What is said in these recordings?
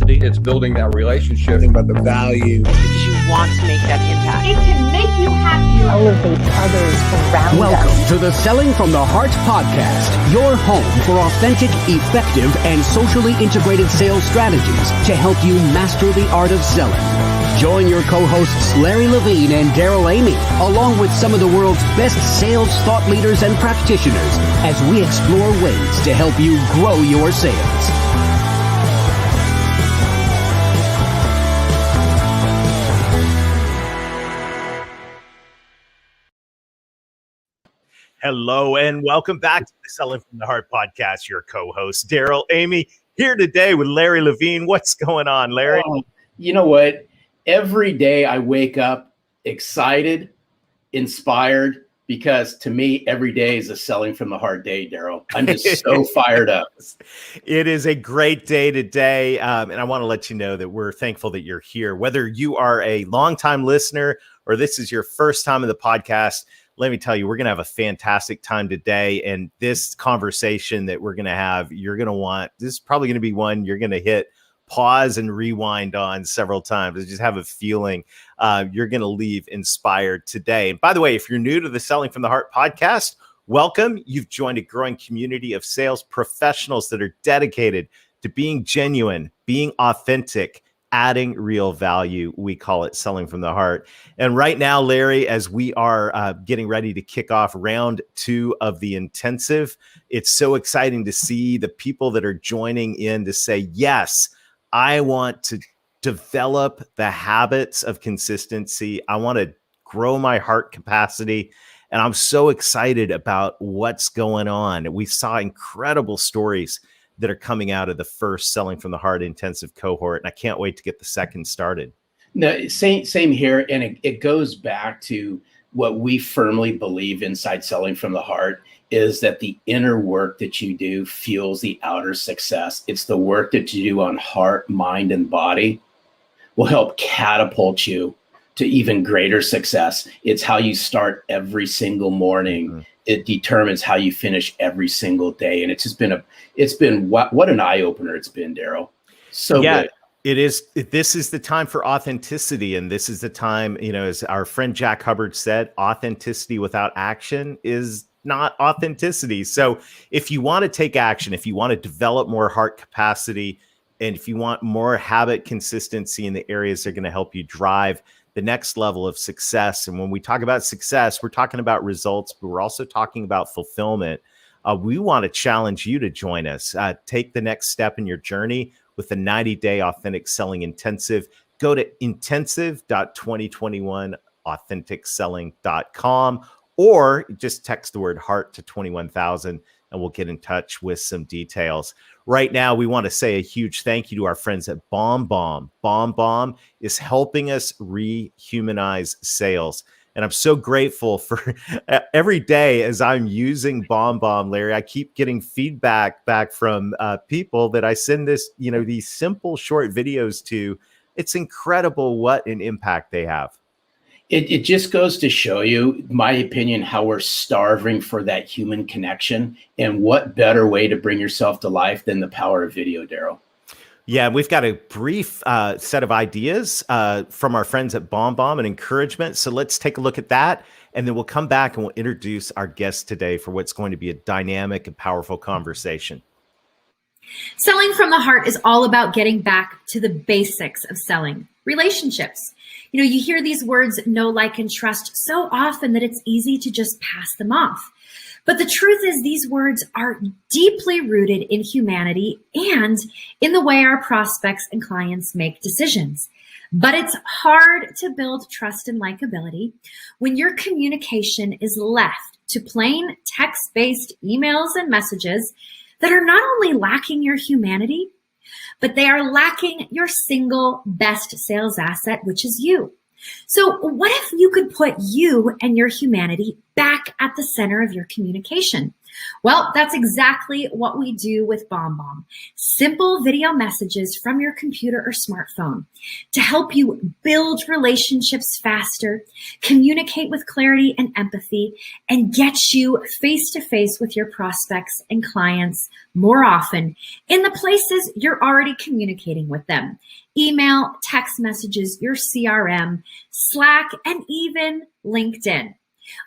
capacity. It's building that relationship. Think about the value. Because you want to make that impact. It can make you happy. Elevate others around Welcome us. to the Selling from the Heart podcast, your home for authentic, effective, and socially integrated sales strategies to help you master the art of selling. Join your co-hosts Larry Levine and Daryl Amy, along with some of the world's best sales thought leaders and practitioners, as we explore ways to help you grow your sales. Hello and welcome back to the Selling from the Heart podcast. Your co-host Daryl Amy here today with Larry Levine. What's going on, Larry? You know what? Every day I wake up excited, inspired, because to me, every day is a Selling from the Heart day, Daryl. I'm just so fired up. It is a great day today. And I want to let you know that we're thankful that you're here. Whether you are a longtime listener or this is your first time in the podcast, let me tell you, we're going to have a fantastic time today. And this conversation that we're going to have, you're going to want, this is probably going to be one you're going to hit pause and rewind on several times. I just have a feeling you're going to leave inspired today. And by the way, if you're new to the Selling from the Heart podcast, welcome. You've joined a growing community of sales professionals that are dedicated to being genuine, being authentic, adding real value. We call it Selling from the Heart. And right now, Larry, as we are getting ready to kick off round 2 of the intensive, it's so exciting to see the people that are joining in to say, yes, I want to develop the habits of consistency. I want to grow my heart capacity. And I'm so excited about what's going on. We saw incredible stories that are coming out of the first Selling from the Heart intensive cohort. And I can't wait to get the second started. No, same here. And it goes back to what we firmly believe inside Selling from the Heart is that the inner work that you do fuels the outer success. It's the work that you do on heart, mind, and body will help catapult you to even greater success. It's how you start every single morning. Mm-hmm. It determines how you finish every single day. And it's just been what an eye opener it's been, Daryl. So good. It is. This is the time for authenticity. And this is the time, as our friend Jack Hubbard said, authenticity without action is not authenticity. So if you want to take action, if you want to develop more heart capacity, and if you want more habit consistency in the areas that are going to help you drive the next level of success. And when we talk about success, we're talking about results, but we're also talking about fulfillment. We want to challenge you to join us. Take the next step in your journey with the 90-day authentic selling intensive. Go to intensive.2021authenticselling.com or just text the word heart to 21,000 and we'll get in touch with some details. Right now, we want to say a huge thank you to our friends at BombBomb. BombBomb is helping us rehumanize sales. And I'm so grateful for every day as I'm using BombBomb, Larry, I keep getting feedback back from people that I send these simple short videos to. It's incredible what an impact they have. It just goes to show you, my opinion, how we're starving for that human connection. And what better way to bring yourself to life than the power of video, Daryl? Yeah, we've got a brief set of ideas from our friends at BombBomb and encouragement. So let's take a look at that. And then we'll come back and we'll introduce our guest today for what's going to be a dynamic and powerful conversation. Selling from the Heart is all about getting back to the basics of selling, relationships. You hear these words, know, like, and trust so often that it's easy to just pass them off. But the truth is these words are deeply rooted in humanity and in the way our prospects and clients make decisions. But it's hard to build trust and likability when your communication is left to plain text-based emails and messages that are not only lacking your humanity, but they are lacking your single best sales asset, which is you. So what if you could put you and your humanity back at the center of your communication. Well, that's exactly what we do with BombBomb. Simple video messages from your computer or smartphone to help you build relationships faster, communicate with clarity and empathy, and get you face to face with your prospects and clients more often in the places you're already communicating with them. Email, text messages, your CRM, Slack, and even LinkedIn.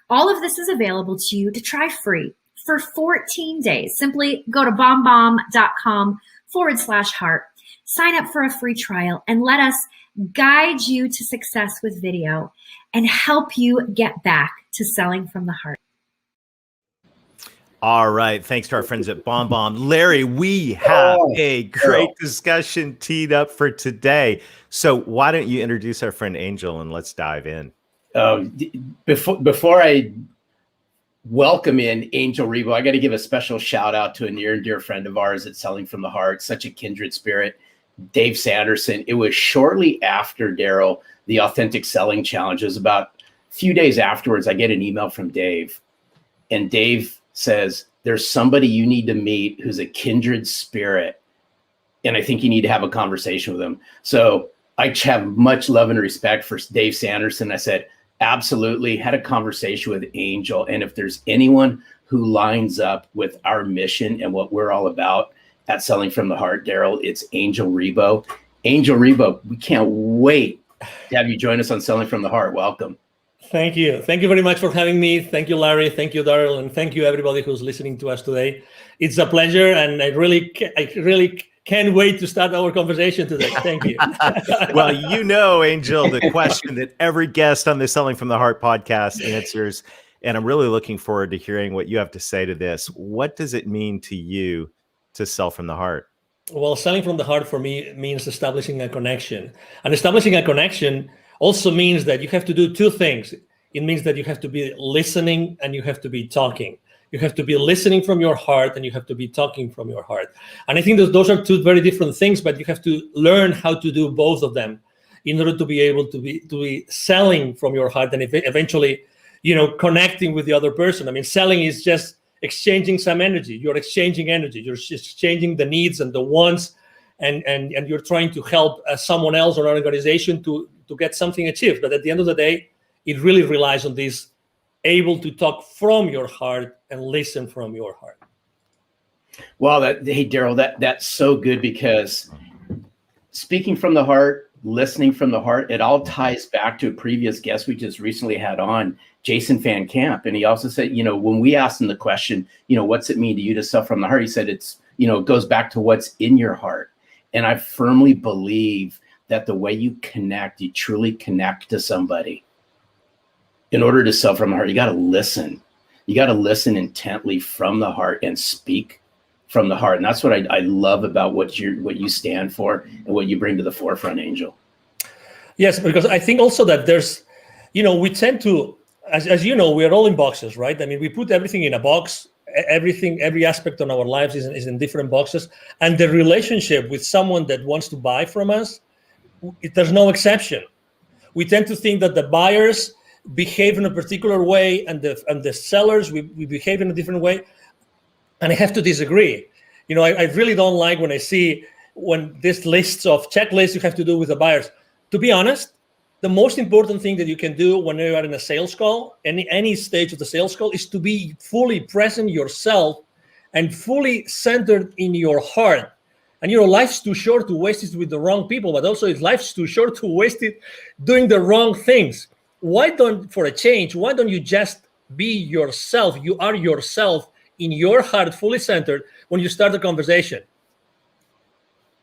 All of this is available to you to try free for 14 days. Simply go to bombbomb.com/heart, sign up for a free trial, and let us guide you to success with video and help you get back to selling from the heart. All right. Thanks to our friends at BombBomb. Larry, we have a great discussion teed up for today. So why don't you introduce our friend Angel and let's dive in. Before I welcome in Angel Ribo, I got to give a special shout out to a near and dear friend of ours at Selling from the Heart, such a kindred spirit, Dave Sanderson. It was shortly after, Daryl, the Authentic Selling Challenge. It was about a few days afterwards, I get an email from Dave, and Dave says, there's somebody you need to meet who's a kindred spirit, and I think you need to have a conversation with him. So I have much love and respect for Dave Sanderson. I said, absolutely. Had a conversation with Angel. And if there's anyone who lines up with our mission and what we're all about at Selling from the Heart, Daryl, it's Angel Ribo. Angel Ribo, we can't wait to have you join us on Selling from the Heart. Welcome. Thank you. Thank you very much for having me. Thank you, Larry. Thank you, Daryl. And thank you, everybody who's listening to us today. It's a pleasure. And I really can't wait to start our conversation today. Thank you. Well, you know, Angel, the question that every guest on the Selling from the Heart podcast answers, and I'm really looking forward to hearing what you have to say to this. What does it mean to you to sell from the heart? Well, selling from the heart for me means establishing a connection. And establishing a connection also means that you have to do two things. It means that you have to be listening and you have to be talking. You have to be listening from your heart and you have to be talking from your heart. And I think that those are two very different things, but you have to learn how to do both of them in order to be able to be selling from your heart and eventually, connecting with the other person. I mean, selling is just exchanging some energy. You're exchanging energy. You're just exchanging the needs and the wants, and you're trying to help someone else or an organization to get something achieved. But at the end of the day, it really relies on this able to talk from your heart and listen from your heart. Well, hey, Daryl, that's so good, because speaking from the heart, listening from the heart, it all ties back to a previous guest we just recently had on, Jason Van Camp. And he also said, when we asked him the question, what's it mean to you to sell from the heart? He said, it goes back to what's in your heart. And I firmly believe that the way you connect, you truly connect to somebody. In order to sell from the heart, you got to listen. You got to listen intently from the heart and speak from the heart. And that's what I love about what you stand for and what you bring to the forefront, Angel. Yes, because I think also that there's, we tend to, as you know, we're all in boxes, right? I mean, we put everything in a box. Every aspect of our lives is in different boxes. And the relationship with someone that wants to buy from us, there's no exception. We tend to think that the buyers behave in a particular way and the sellers, we behave in a different way. And I have to disagree. I really don't like when I see this lists of checklists you have to do with the buyers. To be honest, the most important thing that you can do when you are in a sales call, any stage of the sales call, is to be fully present yourself and fully centered in your heart. And life's too short to waste it with the wrong people, but also life's too short to waste it doing the wrong things. For a change, why don't you just be yourself? You are yourself in your heart, fully centered when you start the conversation.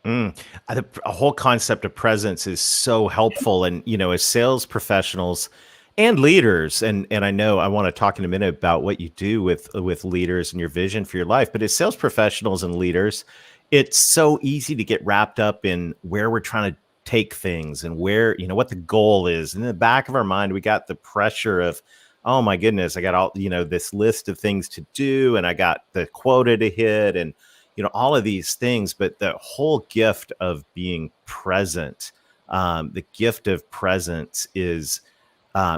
A whole concept of presence is so helpful. And, as sales professionals and leaders, and I know I want to talk in a minute about what you do with leaders and your vision for your life, but as sales professionals and leaders, it's so easy to get wrapped up in where we're trying to take things and where, what the goal is. And in the back of our mind, we got the pressure of, oh my goodness, I got all, this list of things to do, and I got the quota to hit, and, all of these things. But the whole gift of being present, the gift of presence is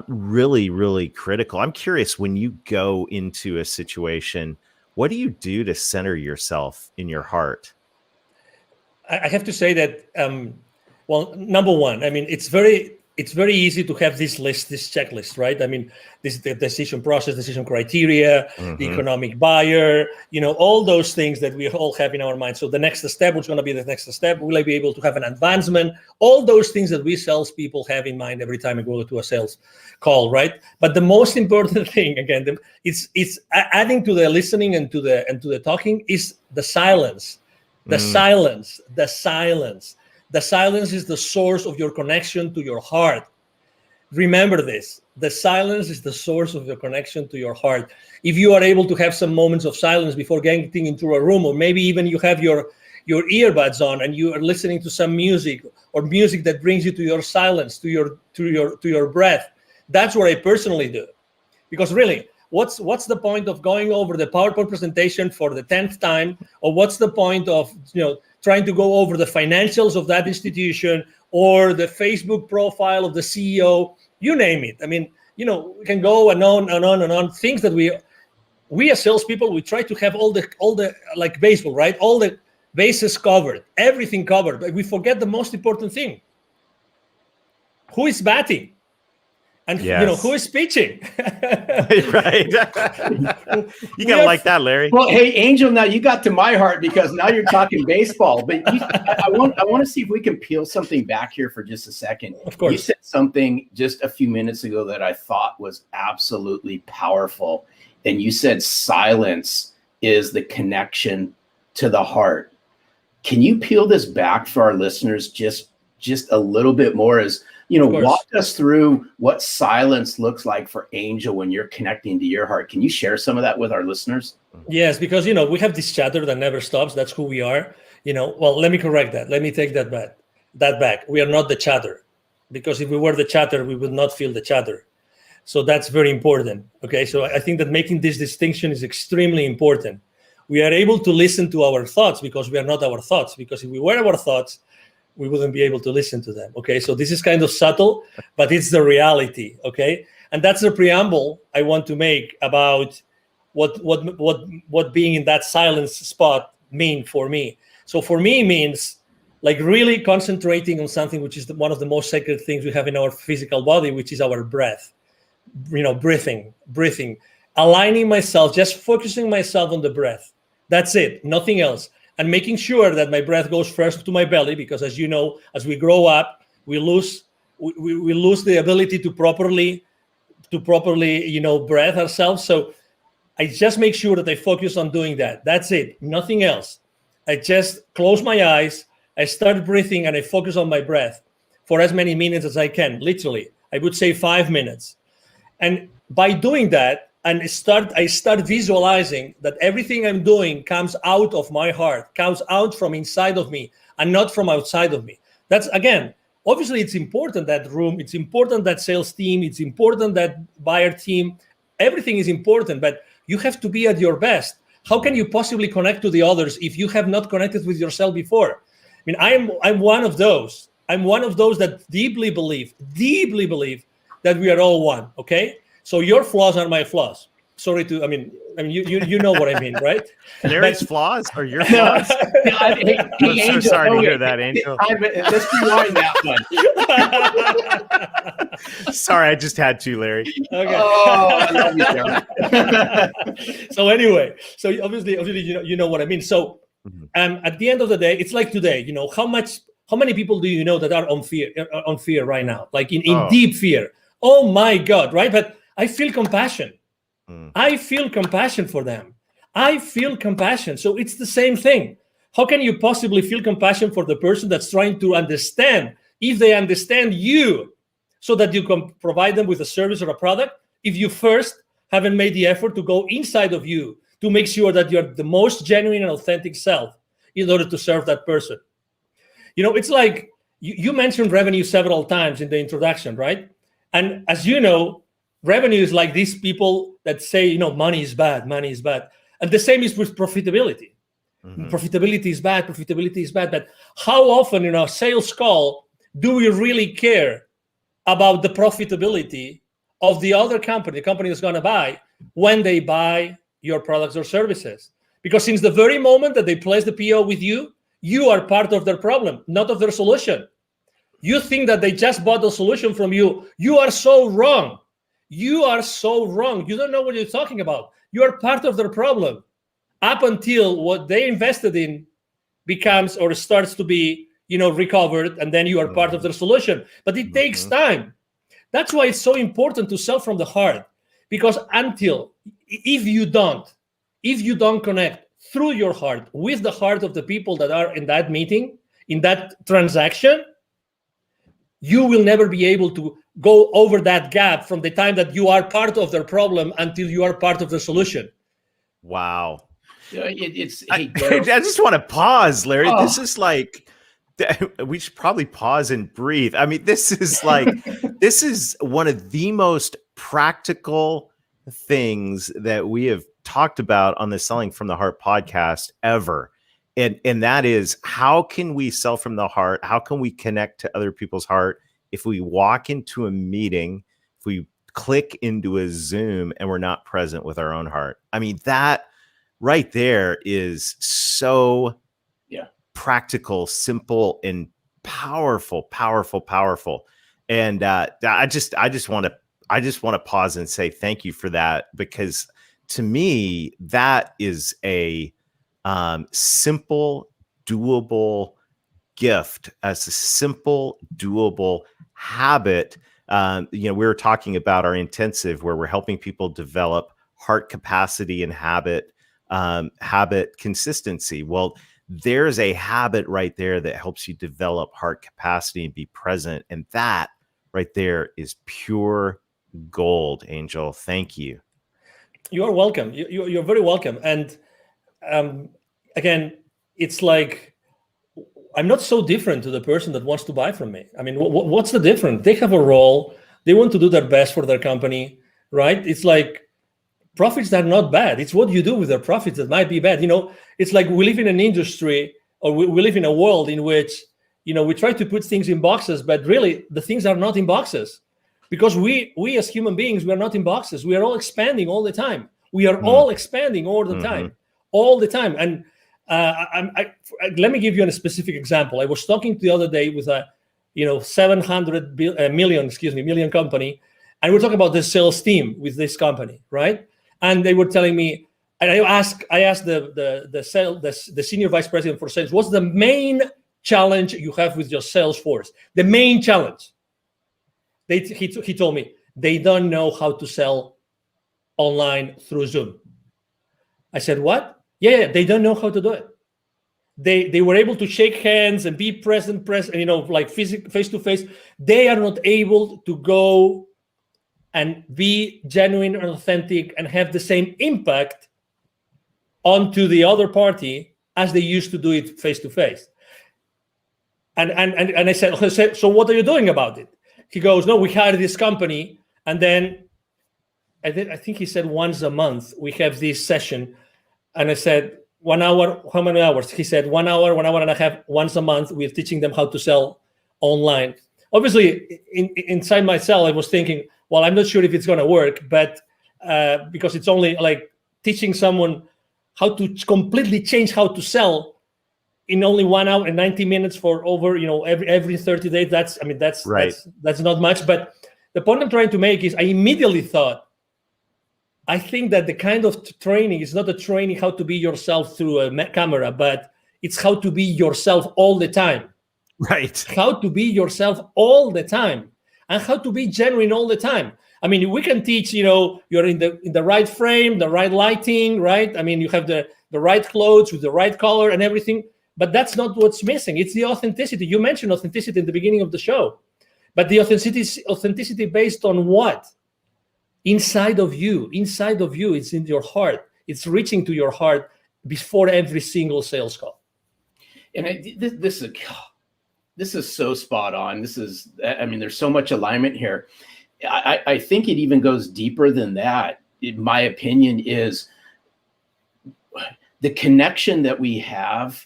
really, really critical. I'm curious, when you go into a situation, what do you do to center yourself in your heart? I have to say that, well, number one, I mean, it's very easy to have this checklist, right? I mean, the decision process, decision criteria, the economic buyer, all those things that we all have in our mind. So the next step, what's going to be the next step? Will I be able to have an advancement? All those things that we salespeople have in mind every time we go to a sales call, right? But the most important thing, again, it's adding to the listening and to the talking is the silence. The silence. The silence is the source of your connection to your heart. Remember this. The silence is the source of your connection to your heart. If you are able to have some moments of silence before getting into a room, or maybe even you have your earbuds on and you are listening to some music, or music that brings you to your silence, to your breath, that's what I personally do. Because really, what's the point of going over the PowerPoint presentation for the 10th time, or what's the point of trying to go over the financials of that institution or the Facebook profile of the CEO, you name it. I mean, we can go and on and on and on. Things that we as salespeople, we try to have all the like baseball, right? All the bases covered, everything covered, but we forget the most important thing. Who is batting? And who is pitching? Right. You gotta like that, Larry. Well, hey, Angel, now you got to my heart because now you're talking baseball. But I want to see if we can peel something back here for just a second. Of course. You said something just a few minutes ago that I thought was absolutely powerful. And you said silence is the connection to the heart. Can you peel this back for our listeners just a little bit more? As walk us through what silence looks like for Angel when you're connecting to your heart. Can you share some of that with our listeners? Yes, because, we have this chatter that never stops. That's who we are. Well, let me correct that. Let me take that back. We are not the chatter, because if we were the chatter, we would not feel the chatter. So that's very important. Okay. So I think that making this distinction is extremely important. We are able to listen to our thoughts because we are not our thoughts, because if we were our thoughts, we wouldn't be able to listen to them. Okay, so this is kind of subtle, but it's the reality. Okay, and that's the preamble I want to make about what being in that silence spot mean for me. So for me, means like really concentrating on something which is one of the most sacred things we have in our physical body, which is our breath. Breathing, aligning myself, just focusing myself on the breath. That's it, nothing else. And making sure that my breath goes first to my belly, because as you know, as we grow up, we lose the ability to properly breathe ourselves. So I just make sure that I focus on doing that. That's it, nothing else. I just close my eyes, I start breathing, and I focus on my breath for as many minutes as I can. Literally, I would say 5 minutes. And by doing that, and I start visualizing that everything I'm doing comes out of my heart, comes out from inside of me and not from outside of me. That's, again, obviously it's important, that room, it's important, that sales team, it's important, that buyer team, everything is important, but you have to be at your best. How can you possibly connect to the others if you have not connected with yourself before? I mean, I'm one of those. I'm one of those that deeply believe that we are all one, okay? So your flaws are my flaws. Sorry to, I mean, you know what I mean, right? Larry's flaws or your flaws? I'm so sorry to hear that, Angel. Let's rewind that one. Sorry, I just had to, Larry. Okay. Oh, I love you, Jeremy. So anyway, so obviously, you know what I mean. So, at the end of the day, it's like today. How many people do you know that are on fear right now, like in deep fear? Oh my God, right? But I feel compassion. I feel compassion for them. I feel compassion. So it's the same thing. How can you possibly feel compassion for the person that's trying to understand, if they understand you, so that you can provide them with a service or a product, if you first haven't made the effort to go inside of you to make sure that you're the most genuine and authentic self in order to serve that person? It's like you mentioned revenue several times in the introduction, right? And as you know, revenue is like these people that say, money is bad. And the same is with profitability. Profitability is bad. But how often in our sales call do we really care about the profitability of the other company, the company that's going to buy, when they buy your products or services. Because since the very moment that they place the PO with you, you are part of their problem, not of their solution. You think that they just bought the solution from you. You are so wrong. You are so wrong. You don't know what you're talking about. You are part of their problem up until what they invested in becomes or starts to be, recovered, and then you are part of their solution. But it takes time. That's why it's so important to sell from the heart, because if you don't connect through your heart with the heart of the people that are in that meeting, in that transaction, you will never be able to go over that gap from the time that you are part of their problem until you are part of the solution. Wow. I just want to pause, Larry. This is like, we should probably pause and breathe. I mean, this is like, this is one of the most practical things that we have talked about on the Selling from the Heart podcast ever. And that is, how can we sell from the heart? How can we connect to other people's heart if we walk into a meeting, if we click into a Zoom and we're not present with our own heart? I mean, that right there is so practical, simple, and powerful. And I just want to pause and say thank you for that, because to me, that is a simple, doable gift, as a simple, doable habit. We were talking about our intensive, where we're helping people develop heart capacity and habit consistency. Well, there's a habit right there that helps you develop heart capacity and be present. And that right there is pure gold, Angel. Thank you. You are welcome. You're very welcome. And again, it's like, I'm not so different to the person that wants to buy from me. I mean, what's the difference? They have a role. They want to do their best for their company, right? It's like, profits are not bad. It's what you do with their profits that might be bad. It's like we live in an industry, or we live in a world in which, we try to put things in boxes, but really the things are not in boxes, because we as human beings, we are not in boxes. We are all expanding all the time. We are all expanding all the time, all the time. And let me give you a specific example. I was talking the other day with a 700 million company, and we're talking about the sales team with this company, right? And they were telling me, and I asked the senior vice president for sales, what's the main challenge you have with your sales force? The main challenge. He told me they don't know how to sell online through Zoom. I said, what? Yeah, they don't know how to do it. They were able to shake hands and be present, like face to face. They are not able to go and be genuine and authentic and have the same impact onto the other party as they used to do it face to face. And I said, so what are you doing about it? He goes, no, we hired this company, and then I think he said once a month we have this session. And I said, 1 hour, how many hours? He said 1 hour, 1 hour and a half, once a month. We're teaching them how to sell online. Obviously, inside myself, I was thinking, well, I'm not sure if it's going to work, but because it's only like teaching someone how to completely change how to sell in only 1 hour and 90 minutes for over, every 30 days. That's right. That's not much. But the point I'm trying to make is I immediately thought, I think that the kind of training is not a training how to be yourself through a camera, but it's how to be yourself all the time. Right. How to be yourself all the time, and how to be genuine all the time. I mean, we can teach, you're in the right frame, the right lighting, right? I mean, you have the right clothes with the right color and everything, but that's not what's missing. It's the authenticity. You mentioned authenticity in the beginning of the show, but the authenticity based on what? Inside of you, it's in your heart. It's reaching to your heart before every single sales call. And this is so spot on. There's so much alignment here. I think it even goes deeper than that. In my opinion, is the connection that we have.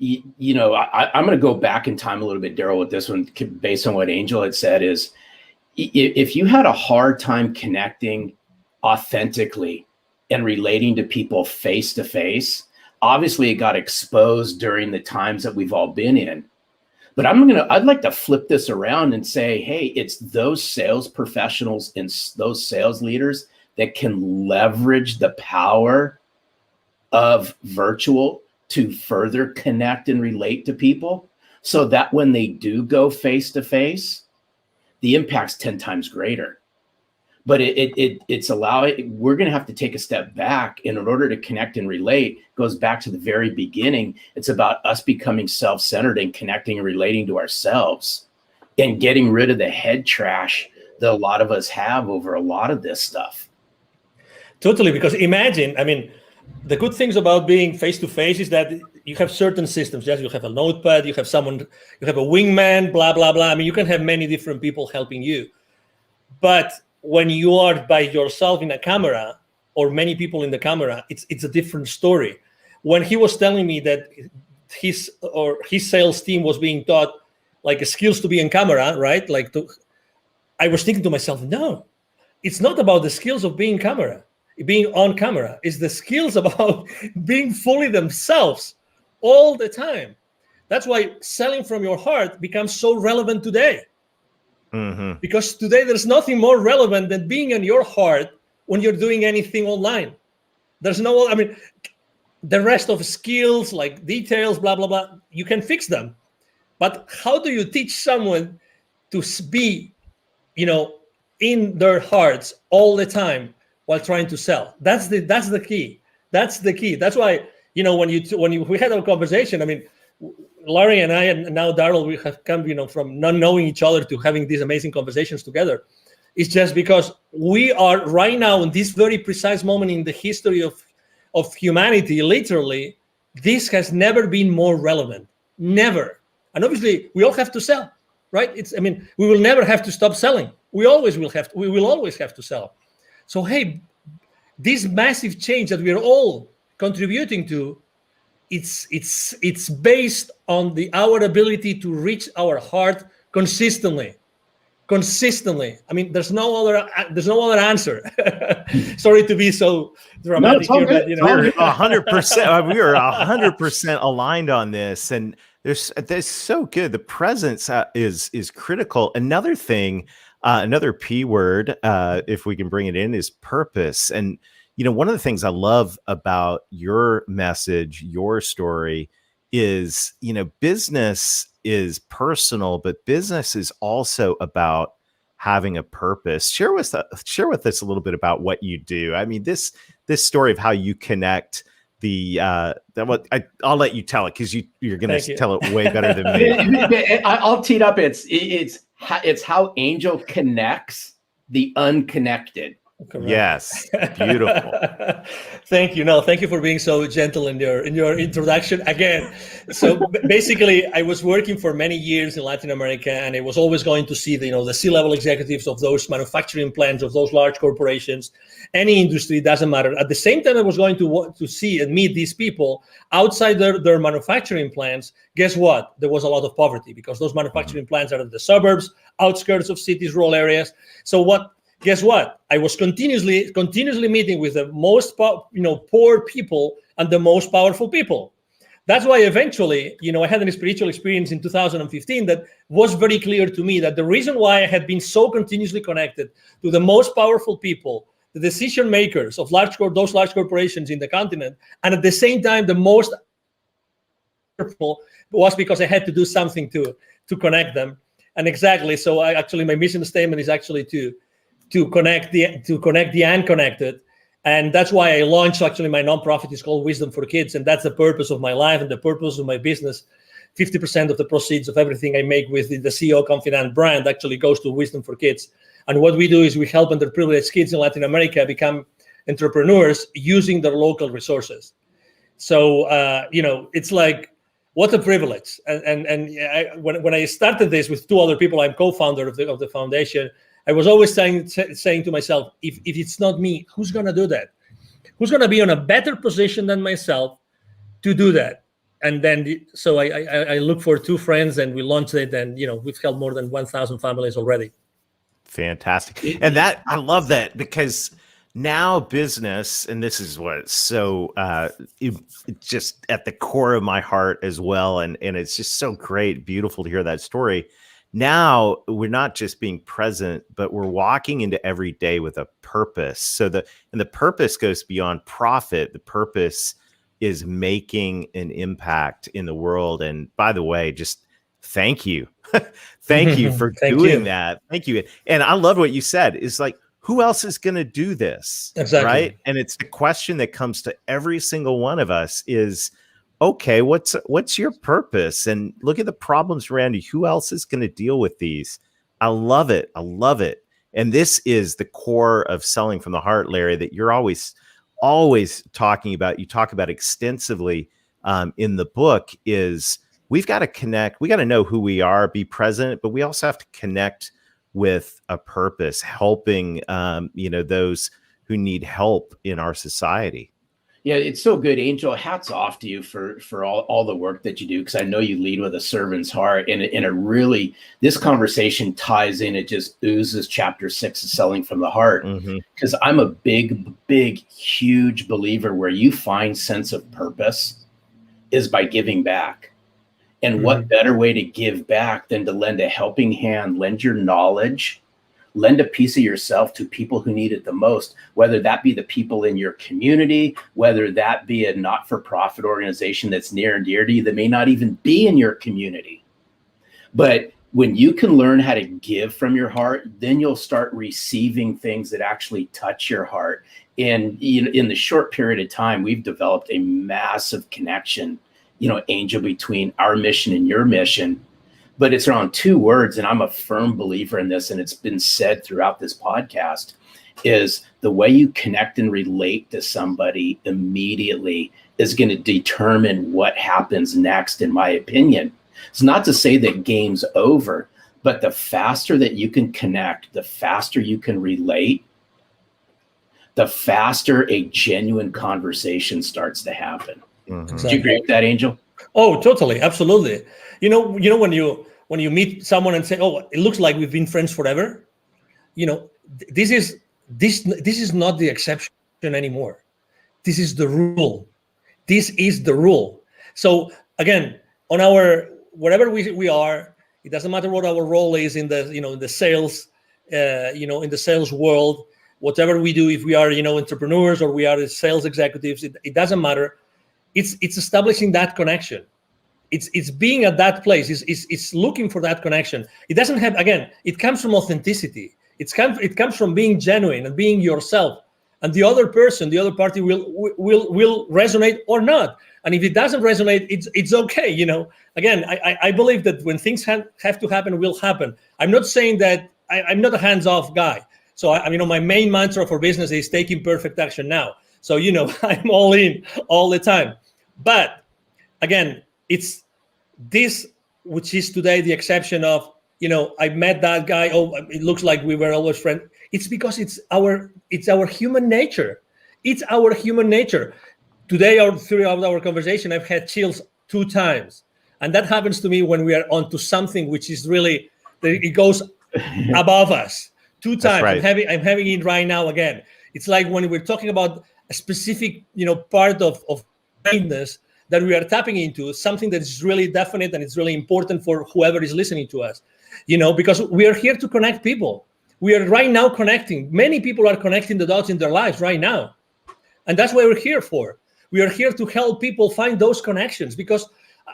I'm going to go back in time a little bit, Daryl, with this one, based on what Angel had said. Is if you had a hard time connecting authentically and relating to people face to face, obviously it got exposed during the times that we've all been in. But I'd like to flip this around and say, hey, it's those sales professionals and those sales leaders that can leverage the power of virtual to further connect and relate to people, so that when they do go face to face, the impact's 10 times greater. But we're going to have to take a step back. And in order to connect and relate, goes back to the very beginning. It's about us becoming self-centered and connecting and relating to ourselves and getting rid of the head trash that a lot of us have over a lot of this stuff. Totally, because imagine, I mean, the good things about being face-to-face is that you have certain systems. Yes, you have a notepad, you have someone, you have a wingman, blah, blah, blah. I mean, you can have many different people helping you. But when you are by yourself in a camera or many people in the camera, it's a different story. When he was telling me that his sales team was being taught like skills to be in camera, right? I was thinking to myself, no, it's not about the skills of being on camera. It's the skills about being fully themselves all the time. That's why selling from your heart becomes so relevant today. Mm-hmm. Because today there's nothing more relevant than being in your heart when you're doing anything online. There's the rest of skills like details, blah, blah, blah, you can fix them. But how do you teach someone to be, in their hearts all the time while trying to sell? That's the key. That's the key. That's why, when we had our conversation, I mean, Larry and I, and now Daryl, we have come, from not knowing each other to having these amazing conversations together. It's just because we are right now in this very precise moment in the history of humanity, literally, this has never been more relevant. Never. And obviously, we all have to sell, right? We will never have to stop selling. We will always have to sell. So, hey, this massive change that we are all contributing to, it's based on our ability to reach our heart consistently. I mean, there's no other answer. Sorry to be so dramatic here, but we're 100%. We are 100% aligned on this, and there's so good. The presence is critical. Another thing, another P word, if we can bring it in, is purpose. And one of the things I love about your message, your story, is, business is personal, but business is also about having a purpose. Share with us a little bit about what you do. I mean, this story of how you connect I'll let you tell it, because you're going to tell it way better than me. I'll tee it up. It's how Angel connects the unconnected. Correct. Yes, beautiful. Thank you. No, thank you for being so gentle in your introduction again. So basically, I was working for many years in Latin America, and I was always going to see the C-level executives of those manufacturing plants, of those large corporations, any industry, doesn't matter. At the same time, I was going to see and meet these people outside their manufacturing plants. Guess what? There was a lot of poverty, because those manufacturing plants are in the suburbs, outskirts of cities, rural areas. So guess what? I was continuously meeting with the most poor people and the most powerful people. That's why eventually, I had a spiritual experience in 2015 that was very clear to me that the reason why I had been so continuously connected to the most powerful people, the decision makers of those large corporations in the continent, and at the same time the most powerful, was because I had to do something to connect them. And exactly, so my mission statement is actually to connect the unconnected. And that's why I launched my nonprofit. Is called Wisdom for Kids. And that's the purpose of my life and the purpose of my business. 50% of the proceeds of everything I make with the CEO Confidant brand actually goes to Wisdom for Kids. And what we do is we help underprivileged kids in Latin America become entrepreneurs using their local resources. So, it's like, what a privilege. When I started this with two other people, I'm co-founder of the foundation. I was always saying to myself, if it's not me, who's going to do that? Who's going to be in a better position than myself to do that? And then, so I look for two friends, and we launched it, and we've helped more than 1,000 families already. Fantastic. And that, I love that, because now business, and this is what's so it's just at the core of my heart as well. And it's just so great, beautiful to hear that story. Now we're not just being present, but we're walking into every day with a purpose. So the purpose goes beyond profit. The purpose is making an impact in the world. And by the way, just thank you. Thank you for doing that. Thank you. And I love what you said, is like, who else is going to do this? Exactly. Right. And it's the question that comes to every single one of us is, okay, what's your purpose? And look at the problems around you. Who else is going to deal with these? I love it. I love it. And this is the core of Selling from the Heart, Larry, that you're always talking about. You talk about extensively in the book. Is we've got to connect. We got to know who we are, be present, but we also have to connect with a purpose, helping those who need help in our society. Yeah, it's so good, Angel. Hats off to you for all the work that you do, because I know you lead with a servant's heart, and it really, this conversation ties in. It just oozes chapter 6 of Selling from the Heart, because I'm a big, huge believer where you find sense of purpose is by giving back. And what better way to give back than to lend a helping hand, lend your knowledge, lend a piece of yourself to people who need it the most, whether that be the people in your community, whether that be a not-for-profit organization that's near and dear to you that may not even be in your community. But when you can learn how to give from your heart, then you'll start receiving things that actually touch your heart. And in the short period of time, we've developed a massive connection, Angel, between our mission and your mission. But it's around two words, and I'm a firm believer in this, and it's been said throughout this podcast, is the way you connect and relate to somebody immediately is going to determine what happens next, in my opinion. It's not to say that game's over, but the faster that you can connect, the faster you can relate, the faster a genuine conversation starts to happen. Exactly. Do you agree with that, Angel? Oh, totally. Absolutely. When you meet someone and say, oh, it looks like we've been friends forever, this is not the exception anymore. This is the rule. This is the rule. So again, on wherever we are, it doesn't matter what our role is in the sales, in the sales world, whatever we do, if we are, entrepreneurs or we are sales executives, it doesn't matter. It's establishing that connection. It's being at that place. It's looking for that connection. It doesn't have, again, it comes from authenticity. It comes from being genuine and being yourself. And the other person, the other party will resonate or not. And if it doesn't resonate, it's okay. Again, I believe that when things have to happen, will happen. I'm not saying that I'm not a hands-off guy. So my main mantra for business is taking perfect action now. So, I'm all in all the time. But again, it's this, which is today the exception of, I met that guy. Oh, it looks like we were always friends. It's because it's our human nature. It's our human nature. Today, throughout our conversation, I've had chills 2 times. And that happens to me when we are onto something which is really, it goes above us. 2 times. Right. I'm having it right now again. It's like when we're talking about a specific, part of kindness that we are tapping into, something that is really definite and it's really important for whoever is listening to us, because we are here to connect people. We are right now connecting. Many people are connecting the dots in their lives right now. And that's what we're here for. We are here to help people find those connections, because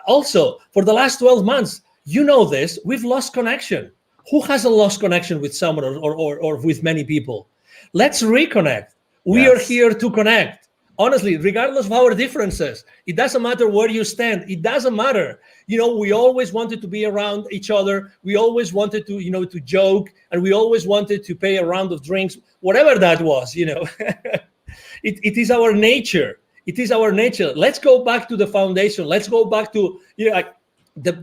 also for the last 12 months, this, we've lost connection. Who hasn't lost connection with someone or with many people? Let's reconnect. We are here to connect. Honestly, regardless of our differences, it doesn't matter where you stand. It doesn't matter. We always wanted to be around each other. We always wanted to, to joke, and we always wanted to pay a round of drinks, whatever that was, It is our nature. It is our nature. Let's go back to the foundation. Let's go back to,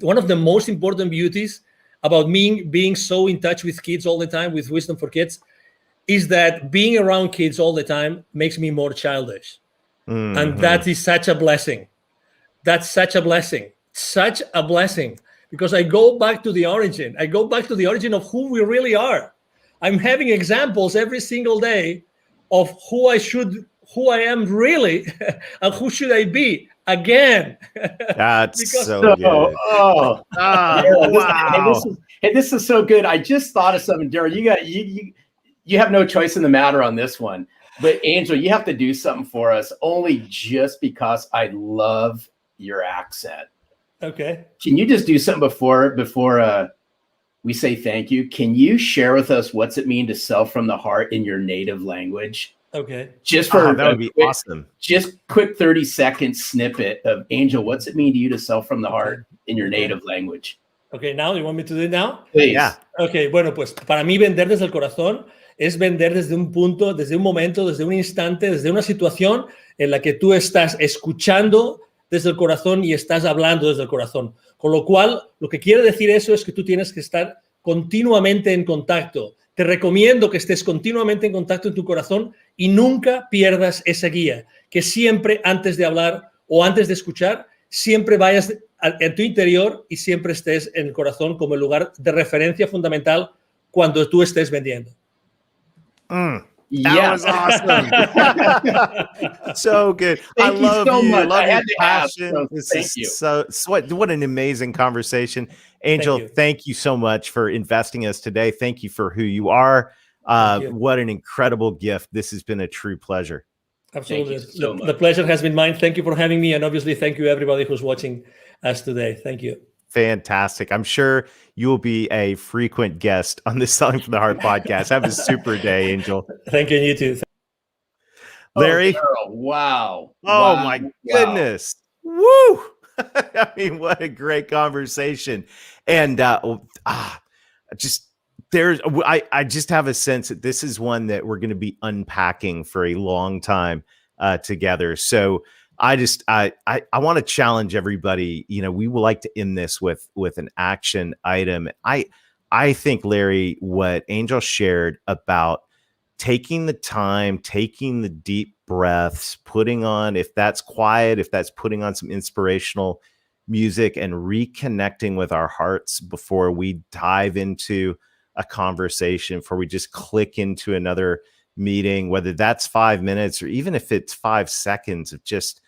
one of the most important beauties about me being so in touch with kids all the time, with Wisdom for Kids, is that being around kids all the time makes me more childish. Mm-hmm. And that is such a blessing. That's such a blessing. Such a blessing. Because I go back to the origin. I go back to the origin of who we really are. I'm having examples every single day of who I am really, and who should I be again. That's Because- so good. Oh, Oh, wow. this is so good. I just thought of something, Daryl. You have no choice in the matter on this one. But Angel, you have to do something for us, only just because I love your accent. Okay. Can you just do something before we say thank you? Can you share with us what's it mean to sell from the heart in your native language? Okay. Just for That would be awesome. Just quick 30-second snippet of Angel. What's it mean to you to sell from the heart in your native language? Okay, now you want me to do it now? Please. Yeah. Ok, bueno, pues para mí vender desde el corazón es vender desde un punto, desde un momento, desde un instante, desde una situación en la que tú estás escuchando desde el corazón y estás hablando desde el corazón. Con lo cual, lo que quiere decir eso es que tú tienes que estar continuamente en contacto. Te recomiendo que estés continuamente en contacto en tu corazón y nunca pierdas esa guía. Que siempre antes de hablar o antes de escuchar, siempre vayas en tu interior y siempre estés en el corazón como el lugar de referencia fundamental cuando tú estés vendiendo. That Yes. was awesome. So good. Thank I you love so you. much. Love I your had to ask, passion. so This thank is you. so what an amazing conversation. Angel, you. thank you so much for investing us today. Thank you for who you are. Thank you. What an incredible gift. This has been a true pleasure. Absolutely. Thank you so much. The pleasure has been mine. Thank you for having me. And obviously, thank you everybody who's watching us today. Thank you. Fantastic. I'm sure you will be a frequent guest on the Selling from the Heart podcast. Have a super day, Angel. Thank you, and you too. Larry. Oh, Daryl, wow. Oh Wow. my Wow. goodness. Woo. I mean, what a great conversation. And I just have a sense that this is one that we're going to be unpacking for a long time together. So I want to challenge everybody. You know, we would like to end this with an action item. I think, Larry, what Angel shared about taking the time, taking the deep breaths, putting on, if that's quiet, if that's putting on some inspirational music and reconnecting with our hearts before we dive into a conversation, before we just click into another meeting, whether that's 5 minutes or even if it's 5 seconds of just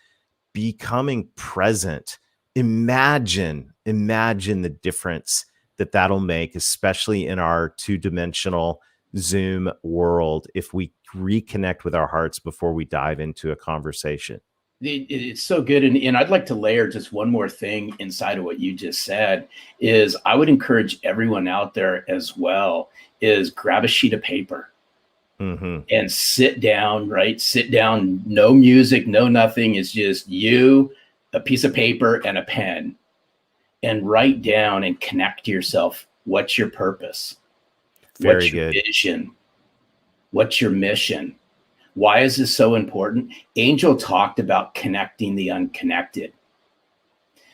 becoming present. Imagine the difference that'll make, especially in our two-dimensional Zoom world, if we reconnect with our hearts before we dive into a conversation. It's so good. And I'd like to layer just one more thing inside of what you just said is I would encourage everyone out there as well is grab a sheet of paper and sit down, right? Sit down, no music, no nothing. It's just you, a piece of paper and a pen, and write down and connect to yourself. What's your purpose? What's your vision? What's your mission? Why is this so important? Angel talked about connecting the unconnected.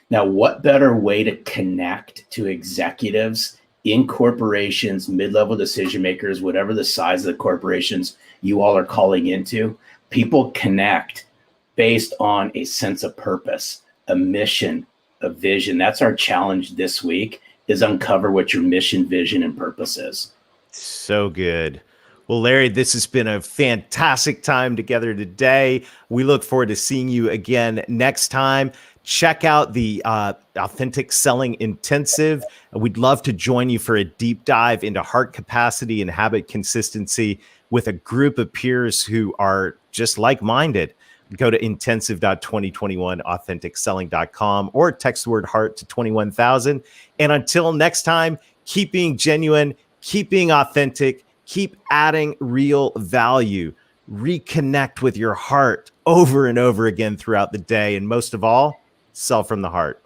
Now, what better way to connect to executives in corporations, mid-level decision makers, whatever the size of the corporations you all are calling into? People connect based on a sense of purpose, a mission, a vision. That's our challenge this week, is uncover what your mission, vision, and purpose is. So good. Well, Larry, this has been a fantastic time together today. We look forward to seeing you again next time. Check out the Authentic Selling Intensive. We'd love to join you for a deep dive into heart capacity and habit consistency with a group of peers who are just like-minded. Go to intensive.2021authenticselling.com or text the word heart to 21,000. And until next time, keep being genuine, keep being authentic, keep adding real value, reconnect with your heart over and over again throughout the day. And most of all, sell from the heart.